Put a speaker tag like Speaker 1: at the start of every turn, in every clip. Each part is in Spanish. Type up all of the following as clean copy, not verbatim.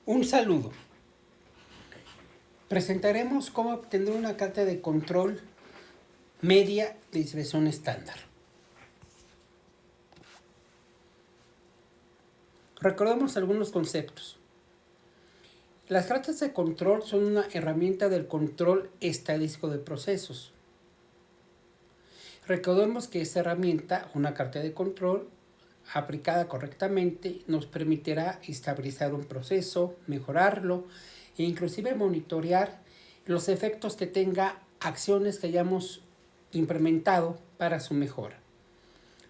Speaker 1: Un saludo. Presentaremos cómo obtener una carta de control media de desviación estándar. Recordemos algunos conceptos. Las cartas de control son una herramienta del control estadístico de procesos. Recordemos que esta herramienta, una carta de control, aplicada correctamente, nos permitirá estabilizar un proceso, mejorarlo e inclusive monitorear los efectos que tenga acciones que hayamos implementado para su mejora.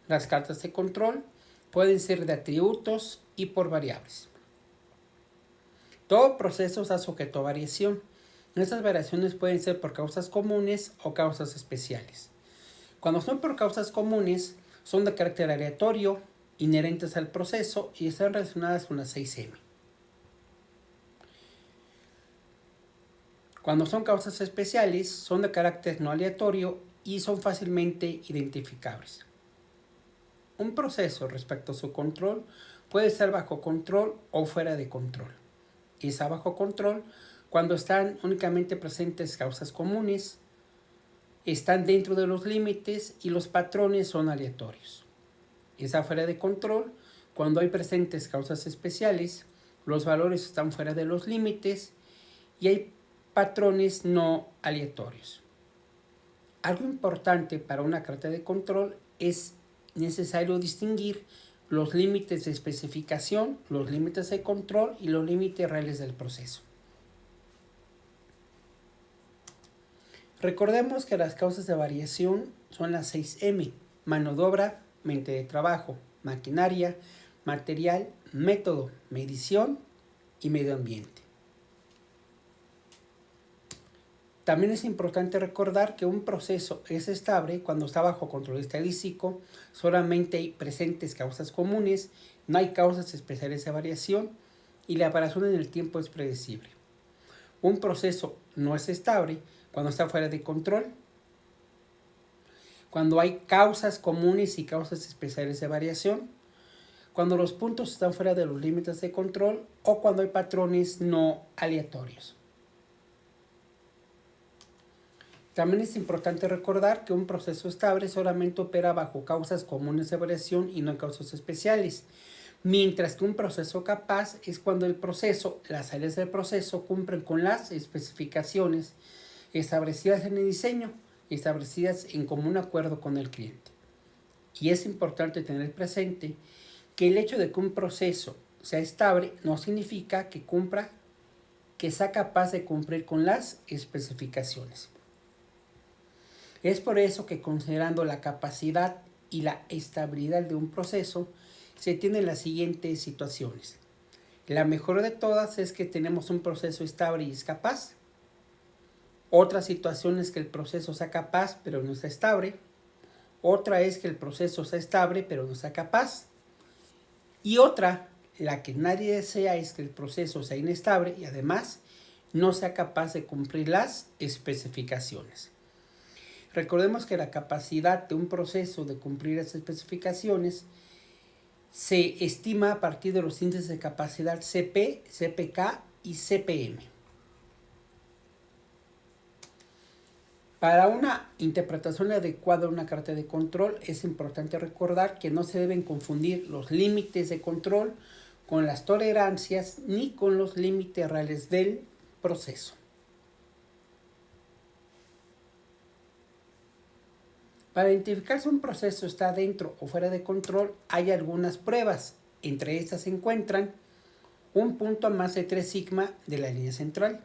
Speaker 1: Las cartas de control pueden ser de atributos y por variables. Todo proceso está sujeto a variación. Estas variaciones pueden ser por causas comunes o causas especiales. Cuando son por causas comunes, son de carácter aleatorio, inherentes al proceso y están relacionadas con las 6M. Cuando son causas especiales, son de carácter no aleatorio y son fácilmente identificables. Un proceso respecto a su control puede estar bajo control o fuera de control. Está bajo control cuando están únicamente presentes causas comunes, están dentro de los límites y los patrones son aleatorios. Está fuera de control cuando hay presentes causas especiales, los valores están fuera de los límites y hay patrones no aleatorios. Algo importante para una carta de control es necesario distinguir los límites de especificación, los límites de control y los límites reales del proceso. Recordemos que las causas de variación son las 6M: mano de obra, mente de trabajo, maquinaria, material, método, medición y medio ambiente. También es importante recordar que un proceso es estable cuando está bajo control estadístico, solamente hay presentes causas comunes, no hay causas especiales de variación y la variación en el tiempo es predecible. Un proceso no es estable cuando está fuera de control, cuando hay causas comunes y causas especiales de variación, cuando los puntos están fuera de los límites de control o cuando hay patrones no aleatorios. También es importante recordar que un proceso estable solamente opera bajo causas comunes de variación y no causas especiales, mientras que un proceso capaz es cuando las áreas del proceso cumplen con las especificaciones establecidas en el diseño y establecidas en común acuerdo con el cliente. Y es importante tener presente que el hecho de que un proceso sea estable no significa que sea capaz de cumplir con las especificaciones. Es por eso que considerando la capacidad y la estabilidad de un proceso, se tienen las siguientes situaciones. La mejor de todas es que tenemos un proceso estable y es capaz. Otra situación es que el proceso sea capaz pero no sea estable. Otra es que el proceso sea estable pero no sea capaz. Y otra, la que nadie desea, es que el proceso sea inestable y además no sea capaz de cumplir las especificaciones. Recordemos que la capacidad de un proceso de cumplir las especificaciones se estima a partir de los índices de capacidad CP, CPK y CPM. Para una interpretación adecuada de una carta de control es importante recordar que no se deben confundir los límites de control con las tolerancias ni con los límites reales del proceso. Para identificar si un proceso está dentro o fuera de control hay algunas pruebas. Entre estas se encuentran un punto a más de 3 sigma de la línea central,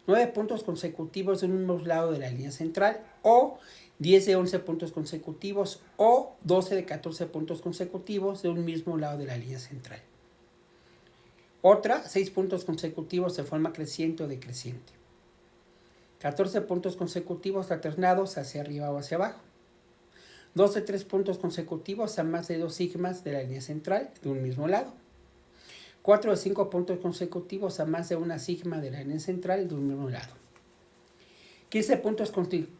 Speaker 1: 9 puntos consecutivos de un mismo lado de la línea central o 10 de 11 puntos consecutivos o 12 de 14 puntos consecutivos de un mismo lado de la línea central. Otra, 6 puntos consecutivos de forma creciente o decreciente. 14 puntos consecutivos alternados hacia arriba o hacia abajo. 2 de 3 puntos consecutivos a más de 2 sigmas de la línea central de un mismo lado. 4 de 5 puntos consecutivos a más de una sigma de la línea central de un mismo lado. 15 puntos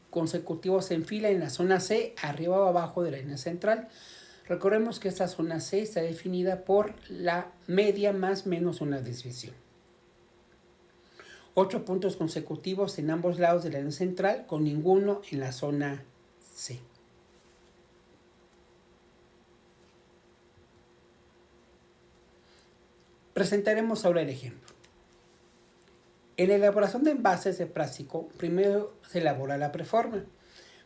Speaker 1: consecutivos en fila en la zona C, arriba o abajo de la línea central. Recordemos que esta zona C está definida por la media más menos una desviación. 8 puntos consecutivos en ambos lados de la línea central, con ninguno en la zona C. Presentaremos ahora el ejemplo. En la elaboración de envases de plástico, primero se elabora la preforma,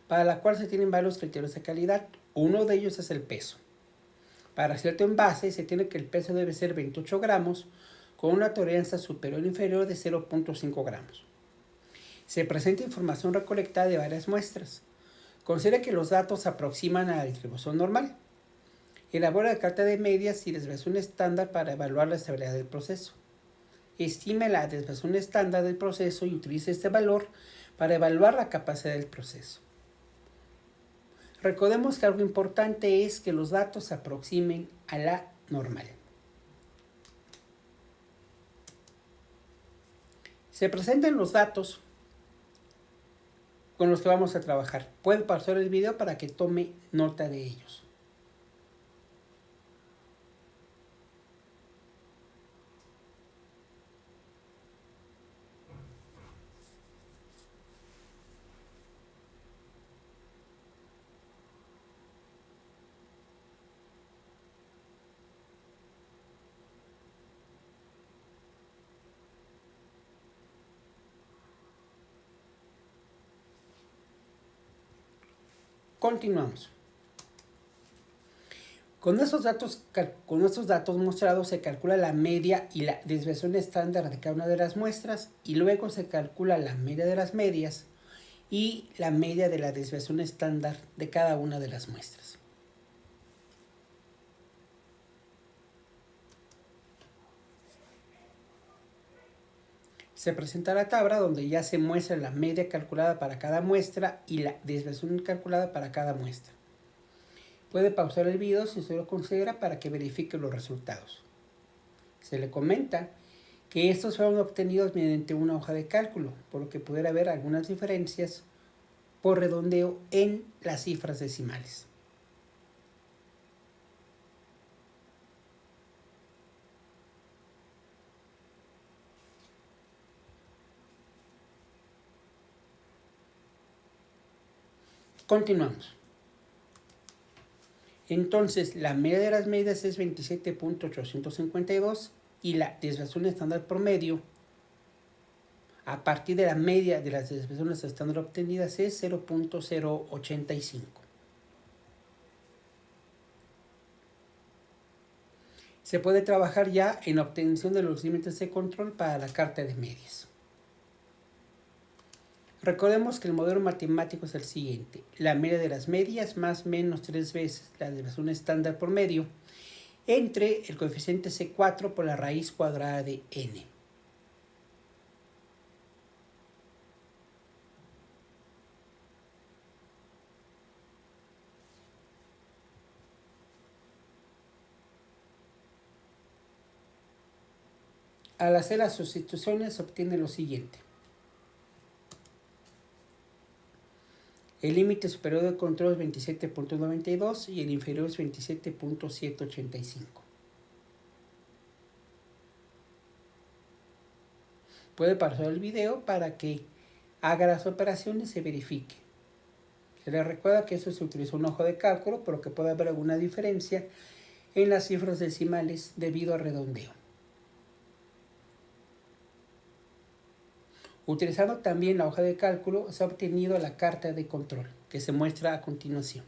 Speaker 1: para la cual se tienen varios criterios de calidad. Uno de ellos es el peso. Para cierto envase se tiene que el peso debe ser 28 gramos, con una tolerancia superior o inferior de 0.5 gramos. Se presenta información recolectada de varias muestras. Considera que los datos se aproximan a la distribución normal. Elabora la carta de medias y desviación estándar para evaluar la estabilidad del proceso. Estime la desviación estándar del proceso y utilice este valor para evaluar la capacidad del proceso. Recordemos que algo importante es que los datos se aproximen a la normal. Se presentan los datos con los que vamos a trabajar. Puede pausar el video para que tome nota de ellos. Continuamos. Con estos datos mostrados se calcula la media y la desviación estándar de cada una de las muestras, y luego se calcula la media de las medias y la media de la desviación estándar de cada una de las muestras. Se presenta la tabla donde ya se muestra la media calculada para cada muestra y la desviación calculada para cada muestra. Puede pausar el video si usted lo considera para que verifique los resultados. Se le comenta que estos fueron obtenidos mediante una hoja de cálculo, por lo que pudiera haber algunas diferencias por redondeo en las cifras decimales. Continuamos. Entonces, la media de las medidas es 27.852 y la desviación estándar promedio a partir de la media de las desviaciones estándar obtenidas es 0.085. Se puede trabajar ya en la obtención de los límites de control para la carta de medias. Recordemos que el modelo matemático es el siguiente: la media de las medias más menos 3 veces la desviación estándar promedio entre el coeficiente C4 por la raíz cuadrada de n. Al hacer las sustituciones se obtiene lo siguiente: el límite superior de control es 27.92 y el inferior es 27.785. Puede pausar el video para que haga las operaciones y se verifique. Se le recuerda que eso se utiliza un ojo de cálculo, por lo que puede haber alguna diferencia en las cifras decimales debido al redondeo. Utilizando también la hoja de cálculo, se ha obtenido la carta de control, que se muestra a continuación.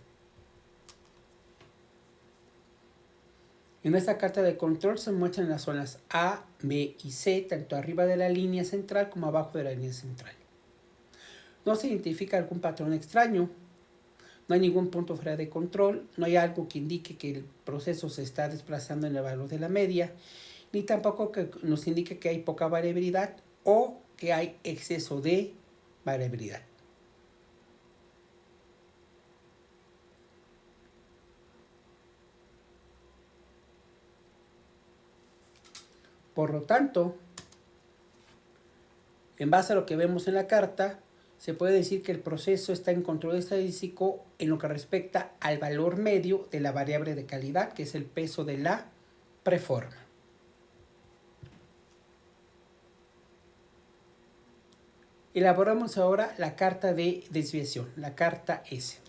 Speaker 1: En esta carta de control se muestran las zonas A, B y C, tanto arriba de la línea central como abajo de la línea central. No se identifica algún patrón extraño, no hay ningún punto fuera de control, no hay algo que indique que el proceso se está desplazando en el valor de la media, ni tampoco que nos indique que hay poca variabilidad o que hay exceso de variabilidad. Por lo tanto, en base a lo que vemos en la carta, se puede decir que el proceso está en control estadístico en lo que respecta al valor medio de la variable de calidad, que es el peso de la preforma. Elaboramos ahora la carta de desviación, la carta S.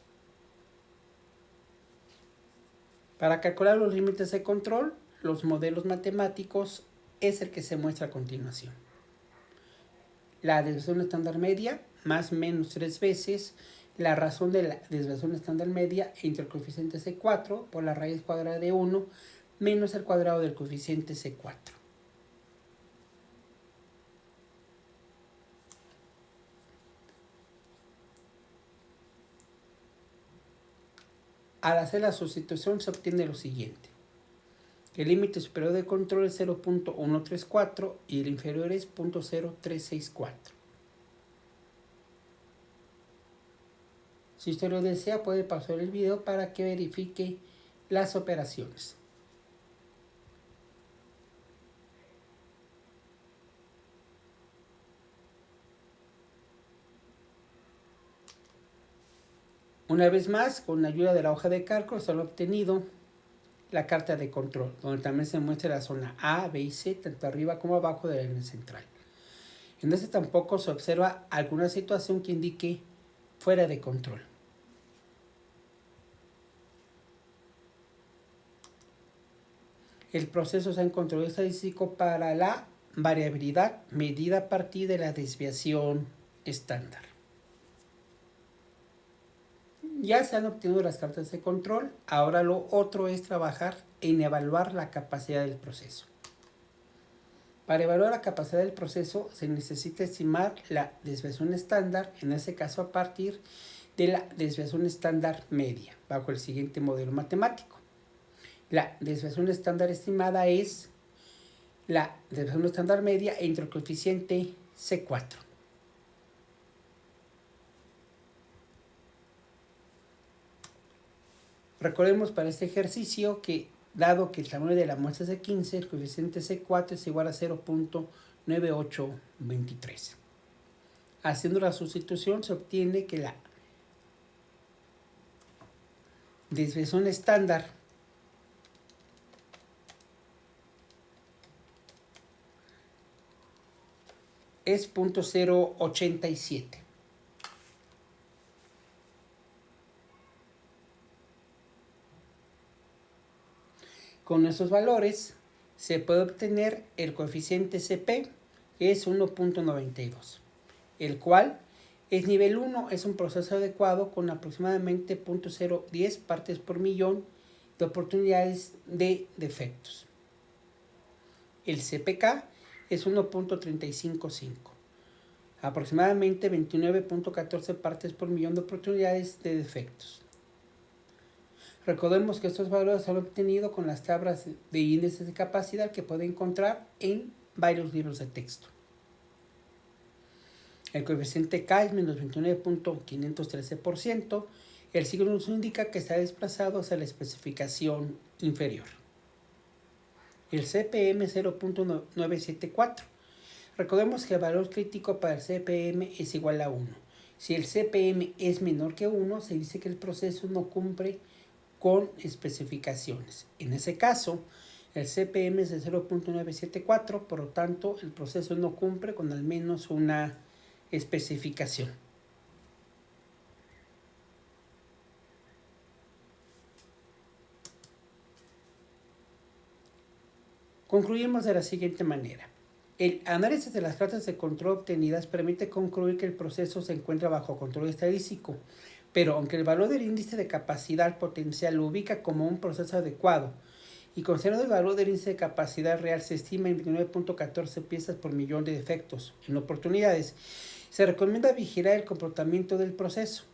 Speaker 1: Para calcular los límites de control, los modelos matemáticos es el que se muestra a continuación. La desviación estándar media, más o menos 3 veces la razón de la desviación estándar media entre el coeficiente C4 por la raíz cuadrada de 1 menos el cuadrado del coeficiente C4. Al hacer la sustitución se obtiene lo siguiente. El límite superior de control es 0.134 y el inferior es 0.0364. Si usted lo desea, puede pausar el video para que verifique las operaciones. Una vez más, con la ayuda de la hoja de cálculo, se ha obtenido la carta de control, donde también se muestra la zona A, B y C, tanto arriba como abajo de la línea central. En este tampoco se observa alguna situación que indique fuera de control. El proceso está en control estadístico para la variabilidad medida a partir de la desviación estándar. Ya se han obtenido las cartas de control, ahora lo otro es trabajar en evaluar la capacidad del proceso. Para evaluar la capacidad del proceso se necesita estimar la desviación estándar, en este caso a partir de la desviación estándar media, bajo el siguiente modelo matemático. La desviación estándar estimada es la desviación estándar media entre el coeficiente C4. Recordemos para este ejercicio que, dado que el tamaño de la muestra es de 15, el coeficiente C4 es igual a 0.9823. Haciendo la sustitución se obtiene que la desviación estándar es 0.087. Con esos valores se puede obtener el coeficiente CP, que es 1.92, el cual es nivel 1, es un proceso adecuado con aproximadamente 0.010 partes por millón de oportunidades de defectos. El CPK es 1.355, aproximadamente 29.14 partes por millón de oportunidades de defectos. Recordemos que estos valores se han obtenido con las tablas de índices de capacidad que puede encontrar en varios libros de texto. El coeficiente K es menos 29.513%. El signo nos indica que está desplazado hacia la especificación inferior. El CPM es 0.974. Recordemos que el valor crítico para el CPM es igual a 1. Si el CPM es menor que 1, se dice que el proceso no cumple con especificaciones. En ese caso, el CPM es de 0.974, por lo tanto, el proceso no cumple con al menos una especificación. Concluimos de la siguiente manera. El análisis de las cartas de control obtenidas permite concluir que el proceso se encuentra bajo control estadístico, pero aunque el valor del índice de capacidad potencial lo ubica como un proceso adecuado y considerando el valor del índice de capacidad real se estima en 29.14 piezas por millón de defectos en oportunidades, se recomienda vigilar el comportamiento del proceso,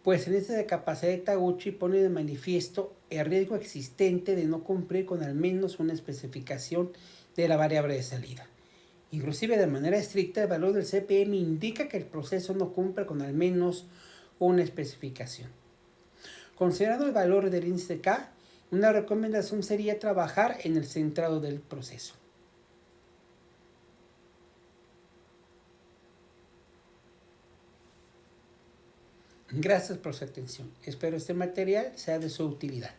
Speaker 1: pues el índice de capacidad de Taguchi pone de manifiesto el riesgo existente de no cumplir con al menos una especificación de la variable de salida. Inclusive de manera estricta, el valor del CPM indica que el proceso no cumple con al menos una especificación. Considerando el valor del índice K, una recomendación sería trabajar en el centrado del proceso. Gracias por su atención. Espero este material sea de su utilidad.